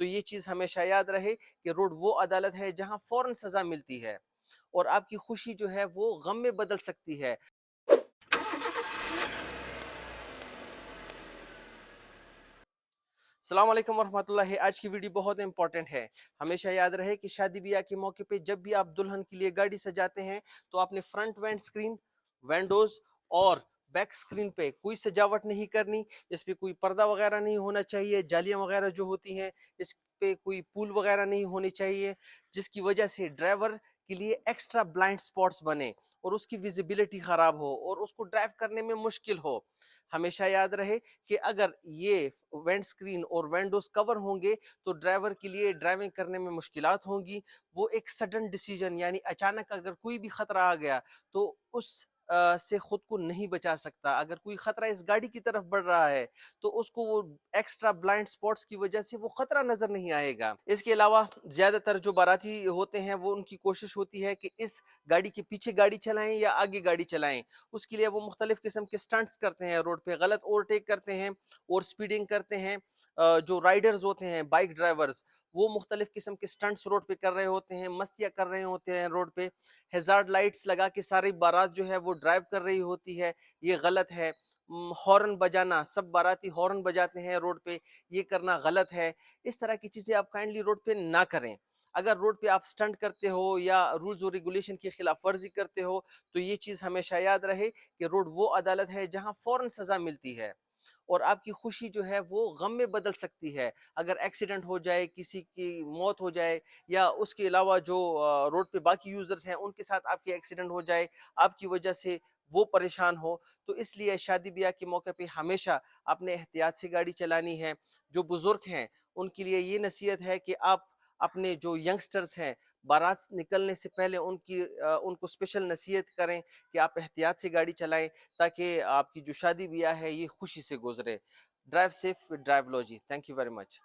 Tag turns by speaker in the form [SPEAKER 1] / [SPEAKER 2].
[SPEAKER 1] تو یہ چیز ہمیشہ یاد رہے کہ روڈ وہ عدالت ہے جہاں فوراً سزا ملتی ہے اور آپ کی خوشی جو ہے وہ غم میں بدل سکتی ہے۔ السلام علیکم ورحمۃ اللہ۔ آج کی ویڈیو بہت امپورٹنٹ ہے۔ ہمیشہ یاد رہے کہ شادی بیاہ کے موقع پہ جب بھی آپ دلہن کے لیے گاڑی سجاتے ہیں تو آپ نے فرنٹ وینڈ سکرین، ونڈوز اور بیک سکرین پہ کوئی سجاوٹ نہیں کرنی۔ اس پہ کوئی پردہ وغیرہ نہیں ہونا چاہیے، جالیاں وغیرہ جو ہوتی ہیں اس پہ کوئی پول وغیرہ نہیں ہونی چاہیے، جس کی وجہ سے ڈرائیور کے لیے ایکسٹرا بلائنڈ سپاٹس بنے اور اس کی ویزیبلٹی خراب ہو اور اس کو ڈرائیو کرنے میں مشکل ہو۔ ہمیشہ یاد رہے کہ اگر یہ وینڈ سکرین اور ونڈوز کور ہوں گے تو ڈرائیور کے لیے ڈرائیونگ کرنے میں مشکلات ہوں گی۔ وہ ایک سڈن ڈیسیجن یعنی اچانک اگر کوئی بھی خطرہ آ گیا تو اس سے خود کو نہیں بچا سکتا۔ اگر کوئی خطرہ اس گاڑی کی طرف بڑھ رہا ہے تو اس کو وہ ایکسٹرا بلائنڈ سپاٹس کی وجہ سے وہ خطرہ نظر نہیں آئے گا۔ اس کے علاوہ زیادہ تر جو باراتی ہوتے ہیں وہ ان کی کوشش ہوتی ہے کہ اس گاڑی کے پیچھے گاڑی چلائیں یا آگے گاڑی چلائیں۔ اس کے لیے وہ مختلف قسم کے سٹنٹس کرتے ہیں، روڈ پہ غلط اوورٹیک کرتے ہیں اور سپیڈنگ کرتے ہیں۔ جو رائڈرز ہوتے ہیں، بائک ڈرائیورز، وہ مختلف قسم کے سٹنٹس روڈ پہ کر رہے ہوتے ہیں، مستیاں کر رہے ہوتے ہیں روڈ پہ، ہیزارڈ لائٹس لگا کے ساری بارات جو ہے وہ ڈرائیو کر رہی ہوتی ہے، یہ غلط ہے۔ ہارن بجانا، سب باراتی ہارن بجاتے ہیں روڈ پہ، یہ کرنا غلط ہے۔ اس طرح کی چیزیں آپ کائنڈلی روڈ پہ نہ کریں۔ اگر روڈ پہ آپ سٹنٹ کرتے ہو یا رولز اور ریگولیشن کی خلاف ورزی کرتے ہو تو یہ چیز ہمیشہ یاد رہے کہ روڈ وہ عدالت ہے جہاں فوراً سزا ملتی ہے اور آپ کی خوشی جو ہے وہ غم میں بدل سکتی ہے۔ اگر ایکسیڈنٹ ہو جائے، کسی کی موت ہو جائے یا اس کے علاوہ جو روڈ پہ باقی یوزرز ہیں ان کے ساتھ آپ کے ایکسیڈنٹ ہو جائے، آپ کی وجہ سے وہ پریشان ہو، تو اس لیے شادی بیاہ کے موقع پہ ہمیشہ آپ نے احتیاط سے گاڑی چلانی ہے۔ جو بزرگ ہیں ان کے لیے یہ نصیحت ہے کہ آپ اپنے جو ینگسٹرز ہیں بارات نکلنے سے پہلے ان کو اسپیشل نصیحت کریں کہ آپ احتیاط سے گاڑی چلائیں تاکہ آپ کی جو شادی بیاہ ہے یہ خوشی سے گزرے۔ ڈرائیو سیف، ڈرائیو لوجی۔ Thank you very much.